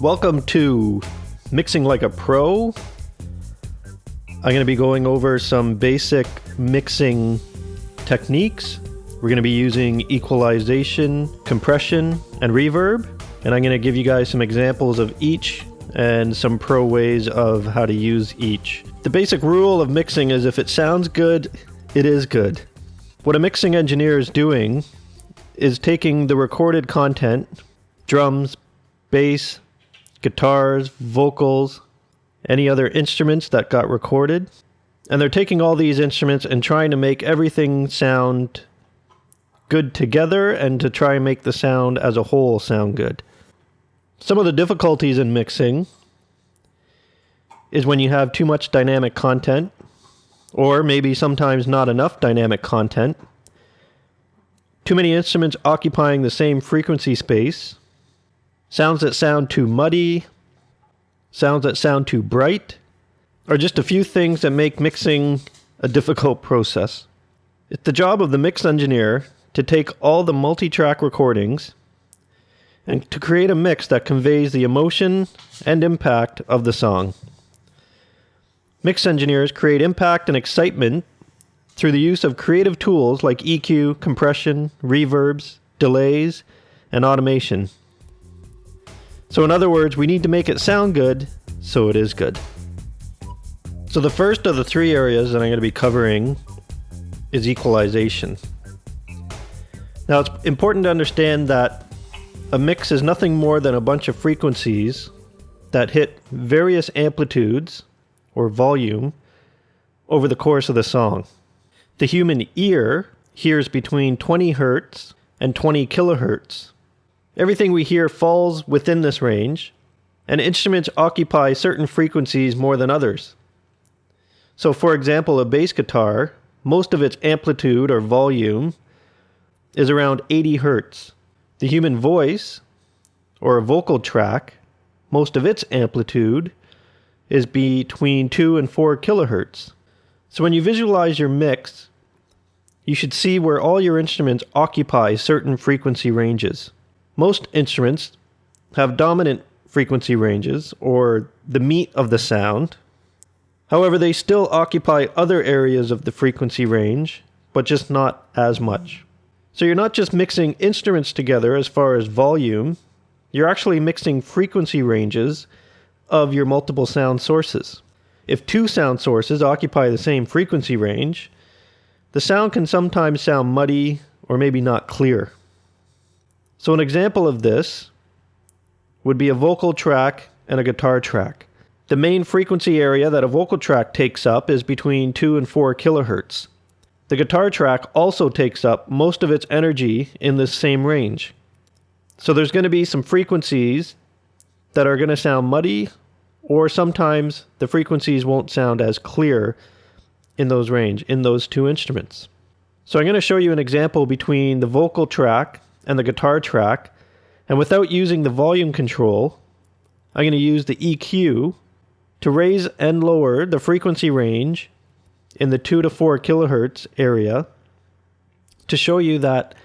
Welcome to Mixing Like a Pro. I'm going to be going over some basic mixing techniques. We're going to be using equalization, compression, and reverb. And I'm going to give you guys some examples of each and some pro ways of how to use each. The basic rule of mixing is if it sounds good, it is good. What a mixing engineer is doing is taking the recorded content, drums, bass, guitars, vocals, any other instruments that got recorded, and they're taking all these instruments and trying to make everything sound good together and to try and make the sound as a whole sound good. Some of the difficulties in mixing is when you have too much dynamic content, or maybe sometimes not enough dynamic content, too many instruments occupying the same frequency space, sounds that sound too muddy, sounds that sound too bright, or just a few things that make mixing a difficult process. It's the job of the mix engineer to take all the multi-track recordings and to create a mix that conveys the emotion and impact of the song. Mix engineers create impact and excitement through the use of creative tools like EQ, compression, reverbs, delays, and automation. So in other words, we need to make it sound good, so it is good. So the first of the three areas that I'm going to be covering is equalization. Now it's important to understand that a mix is nothing more than a bunch of frequencies that hit various amplitudes or volume over the course of the song. The human ear hears between 20 hertz and 20 kilohertz. Everything we hear falls within this range, and instruments occupy certain frequencies more than others. So for example, a bass guitar, most of its amplitude or volume is around 80 hertz. The human voice, or a vocal track, most of its amplitude is between 2 and 4 kilohertz. So when you visualize your mix, you should see where all your instruments occupy certain frequency ranges. Most instruments have dominant frequency ranges, or the meat of the sound. However, they still occupy other areas of the frequency range, but just not as much. So you're not just mixing instruments together as far as volume, you're actually mixing frequency ranges of your multiple sound sources. If two sound sources occupy the same frequency range, the sound can sometimes sound muddy or maybe not clear. So an example of this would be a vocal track and a guitar track. The main frequency area that a vocal track takes up is between 2 and 4 kilohertz. The guitar track also takes up most of its energy in this same range. So there's going to be some frequencies that are going to sound muddy, or sometimes the frequencies won't sound as clear in those range, in those two instruments. So I'm going to show you an example between the vocal track and the guitar track, and without using the volume control, I'm going to use the EQ to raise and lower the frequency range in the 2 to 4 kilohertz area to show you that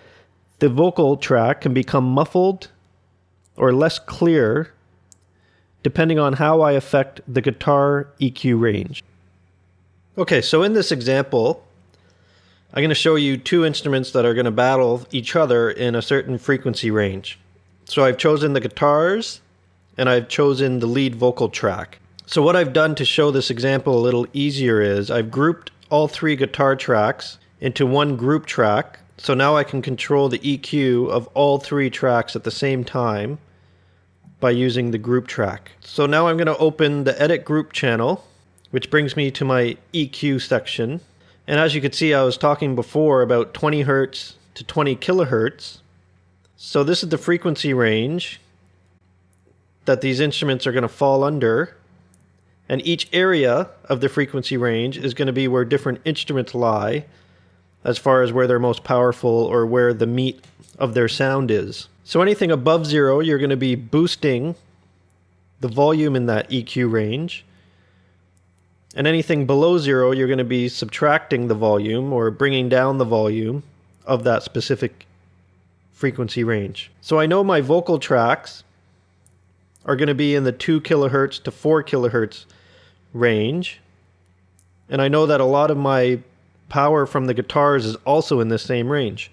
the vocal track can become muffled or less clear depending on how I affect the guitar EQ range. Okay, so in this example, I'm going to show you two instruments that are going to battle each other in a certain frequency range. So I've chosen the guitars and I've chosen the lead vocal track. So what I've done to show this example a little easier is I've grouped all three guitar tracks into one group track. So now I can control the EQ of all three tracks at the same time by using the group track. So now I'm going to open the edit group channel, which brings me to my EQ section. And as you can see, I was talking before about 20 hertz to 20 kilohertz. So this is the frequency range that these instruments are going to fall under. And each area of the frequency range is going to be where different instruments lie as far as where they're most powerful or where the meat of their sound is. So anything above 0, you're going to be boosting the volume in that EQ range. And anything below 0, you're going to be subtracting the volume or bringing down the volume of that specific frequency range. So I know my vocal tracks are going to be in the 2 kilohertz to 4 kilohertz range. And I know that a lot of my power from the guitars is also in the same range.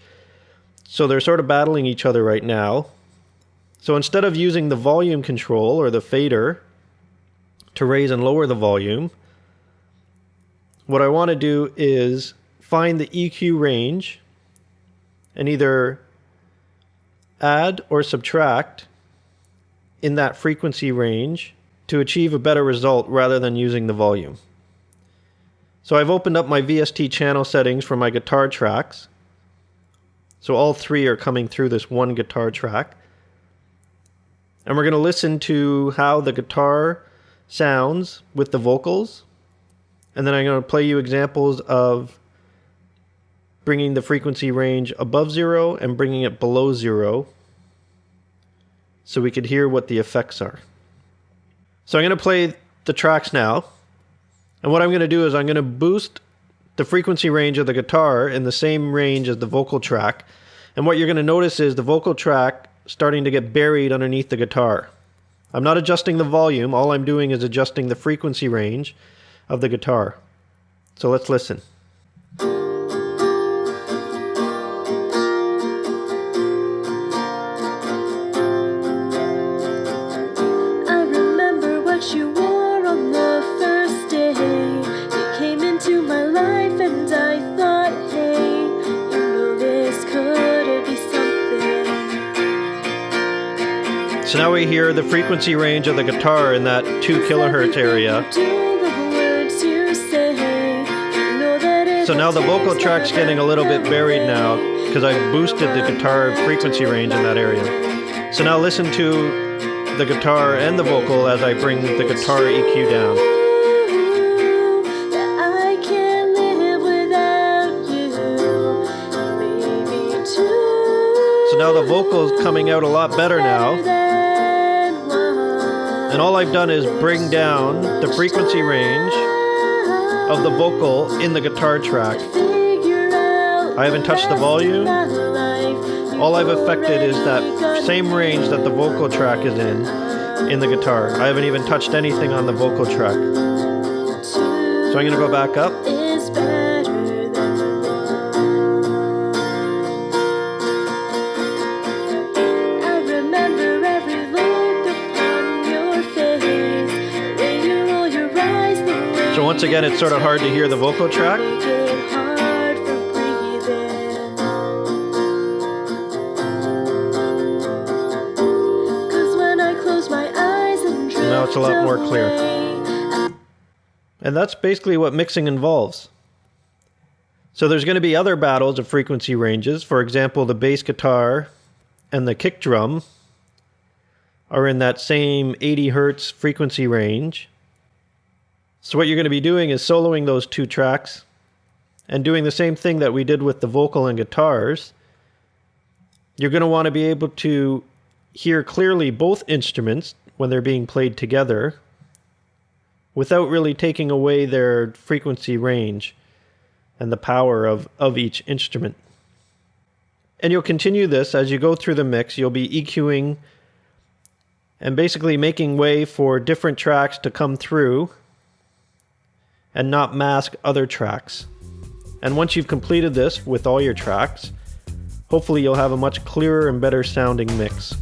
So they're sort of battling each other right now. So instead of using the volume control or the fader to raise and lower the volume, what I want to do is find the EQ range and either add or subtract in that frequency range to achieve a better result rather than using the volume. So I've opened up my VST channel settings for my guitar tracks. So all 3 are coming through this one guitar track. And we're going to listen to how the guitar sounds with the vocals. And then I'm going to play you examples of bringing the frequency range above 0 and bringing it below 0 so we could hear what the effects are. So I'm going to play the tracks now. And what I'm going to do is I'm going to boost the frequency range of the guitar in the same range as the vocal track. And what you're going to notice is the vocal track starting to get buried underneath the guitar. I'm not adjusting the volume. All I'm doing is adjusting the frequency range of the guitar. So let's listen. So now we hear the frequency range of the guitar in that 2 kilohertz area. So now the vocal track's getting a little bit buried now because I boosted the guitar frequency range in that area. So now listen to the guitar and the vocal as I bring the guitar EQ down. So now the vocal's coming out a lot better now. And all I've done is bring down the frequency range of the vocal in the guitar track. I haven't touched the volume. All I've affected is that same range that the vocal track is in the guitar. I haven't even touched anything on the vocal track. So I'm going to go back up. So once again, it's sort of hard to hear the vocal track. Now it's a lot more clear. And that's basically what mixing involves. So there's going to be other battles of frequency ranges. For example, the bass guitar and the kick drum are in that same 80 hertz frequency range. So what you're going to be doing is soloing those 2 tracks and doing the same thing that we did with the vocal and guitars. You're going to want to be able to hear clearly both instruments when they're being played together without really taking away their frequency range and the power of each instrument. And you'll continue this as you go through the mix. You'll be EQing and basically making way for different tracks to come through and not mask other tracks. And once you've completed this with all your tracks, hopefully you'll have a much clearer and better sounding mix.